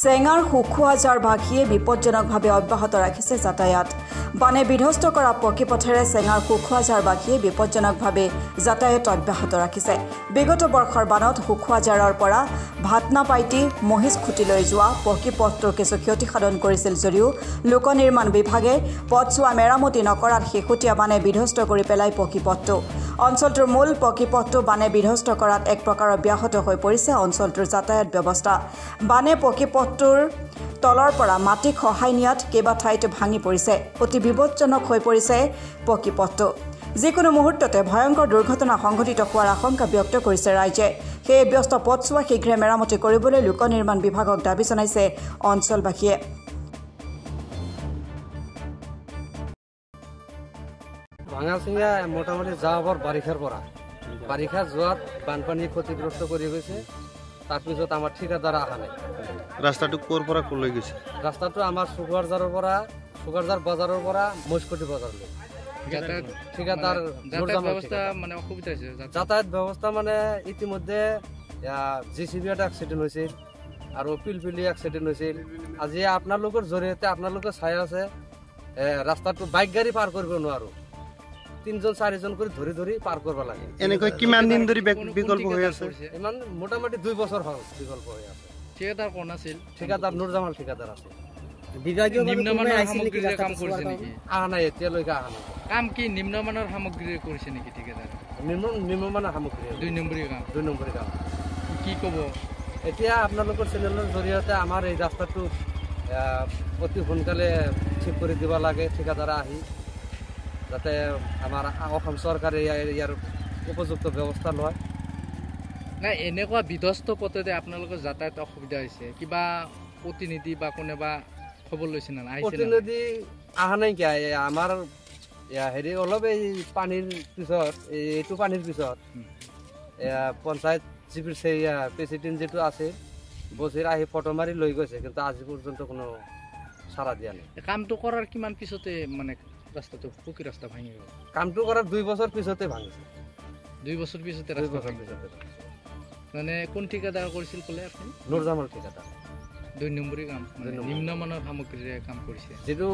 চেঙাৰ সুখুৱাজাৰ ভাগিয়ে বিপদজনকভাৱে অব্যাহত ৰাখিছে যাতায়াত বানে বিধ্বস্ত কৰা পকীপথেৰে চেঙাৰ সুখুৱাজাৰ ভাগিয়ে বিপদজনকভাৱে যাতায়াত অব্যাহত ৰাখিছে বিগত বৰ্ষৰ বানত সুখুৱাজাৰৰ পৰা ভাতনাপাইটি মহিষখুটিলৈ যোৱা পকীপথটোৰ কিছু ক্ষতি সাধন কৰিছিল যদিও লোক নিৰ্মাণ বিভাগে পথছোৱা মেৰামতি নকৰাত শেহতীয়া বানে বিধ্বস্ত কৰি পেলাই পকীপথটো অঞ্চলটোৰ মূল পকীপথটো বানে বিধ্বস্ত কৰাত এক প্ৰকাৰ অব্যাহত হৈ পৰিছে অঞ্চলটোৰ যাতায়াত ব্যৱস্থা বানে পকীপথটোৰ তলৰ পৰা মাটি খহাই নিয়াত কেইবা ঠাইত ভাঙি পৰিছে অতি বিপদজনক হৈ পৰিছে পকীপথটো যিকোনো মুহূৰ্ততে ভয়ংকৰ দুৰ্ঘটনা সংঘটিত হোৱাৰ আশংকা ব্যক্ত কৰিছে ৰাইজে সেই ব্যস্ত পথছোৱা শীঘ্ৰে মেৰামতি কৰিবলৈ লোক নিৰ্মাণ বিভাগক দাবী জনাইছে অঞ্চলবাসীয়ে ভাঙাচিঙা মোটামুটি যাবৰ বাৰিষাৰ যোৱাত বানপানী ক্ষতিগ্ৰস্ত কৰি গৈছে তাৰপিছত আমাৰ ঠিকাদাৰ অহা নাই ৰাস্তাটো ক'ৰ পৰা ক'লৈ গৈছে ৰাস্তাটো আমাৰ সুগাৰজাৰৰ পৰা সুগাৰজাৰ বজাৰৰ পৰা মহিষখুটি বজাৰলৈ ঠিকাদাৰ মানে অসুবিধা হৈছে যাতায়াত ব্যৱস্থা মানে ইতিমধ্যে JCB এটা এক্সিডেণ্ট হৈছিল আৰু পিলপিলি এক্সিডেণ্ট হৈছিল আজি আপোনালোকৰ জৰিয়তে আপোনালোকে চাই আছে ৰাস্তাটো বাইক গাড়ী পাৰ কৰিব নোৱাৰো 3-4জন কৰি ধৰি পাৰ কৰিব লাগে এনেকৈ কিমান দিন ধৰি বিকল্প হৈ আছে ইমান মোটামুটি 2 বছৰ হ'ল বিকল্প হৈ আছে ঠিকাদাৰ কোন আছিল ঠিকাদাৰ নুৰজামাল ঠিকাদাৰ আছে বিভাগীয় নিম্নমানৰ সামগ্ৰীৰে কাম কৰিছে নেকি আহা নাই এতিয়ালৈকে আহা নাই কাম কি নিম্নমানৰ সামগ্ৰীৰে কৰিছে নেকি ঠিকাদাৰ নিম্নমানৰ সামগ্ৰী 2 নম্বৰী কাম কি ক'ব এতিয়া আপোনালোকৰ চেনেলৰ জৰিয়তে আমাৰ এই ৰাস্তাটো অতি সোনকালে ঠিক কৰি দিব লাগে ঠিকাদাৰ আহি যাতে আমাৰ অসম চৰকাৰে ইয়াৰ উপযুক্ত ব্যৱস্থা লয় নাই এনেকুৱা বিধ্বস্ত পথেৰে আপোনালোকৰ যাতায়াত অসুবিধা হৈছে কিবা প্ৰতিনিধি বা কোনোবা খবৰ লৈছে না আহিছে প্ৰতিনিধি আহা নাই কি আমাৰ হেৰি অলপ এই পানীৰ পিছত এইটো পানীৰ পিছত পঞ্চায়ত জিপিৰ প্ৰেচিডেণ্ট যিটো আছে বছৰ আহি ফটো মাৰি লৈ গৈছে কিন্তু আজি পৰ্যন্ত কোনো সাৰা দিয়া নাই কামটো কৰাৰ কিমান পিছতে মানে ৰাস্তাটো পকী ৰাস্তা ভাঙি গ'ল কামটো কৰাৰ 2 বছৰ পিছতে ভাঙিছে 2 বছৰ পিছতে ৰাস্তা মানে কোন ঠিকাদাৰ কৰিছিল ক'লে আপুনি নুৰজামাল ঠিকাদাৰ 2 নম্বৰী কাম নিম্নমানৰ সামগ্ৰীৰে কাম কৰিছে যেটো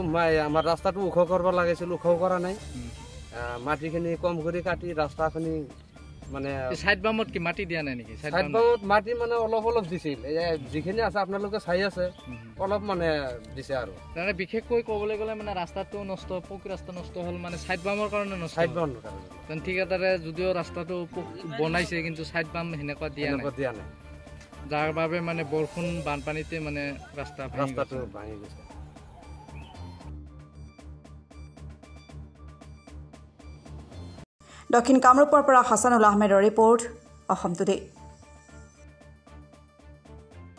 আমাৰ ৰাস্তাটো ওখ কৰিব লাগিছিল ওখ কৰা নাই মাটিখিনি কম কৰি কাটি ৰাস্তাখিনি মানে সাইড বামত কি মাটি দিয়া নাই নেকি সাইড বামত মাটি মানে অলপ দিছিল যিখিনি আছে আপোনালোকে চাই আছে অলপ মানে দিছে আৰু মানে বিশেষকৈ ক'বলৈ গ'লে মানে ৰাস্তাটো নষ্ট পকী ৰাস্তা নষ্ট হ'ল মানে সাইড বামৰ কাৰণে নষ্ট সাইড বামৰ কাৰণে কাৰণ ঠিকাদাৰে যদিও ৰাস্তাটো বনাইছে কিন্তু সাইড বাম হেনেকুৱা দিয়া নাই যাৰ বাবে মানে বৰষুণ বানপানীতে মানে ৰাস্তাটো ভাঙি গৈছে দক্ষিণ কামৰূপৰ পৰা হাছানুল আহমেদৰ ৰিপৰ্ট অসম টুডে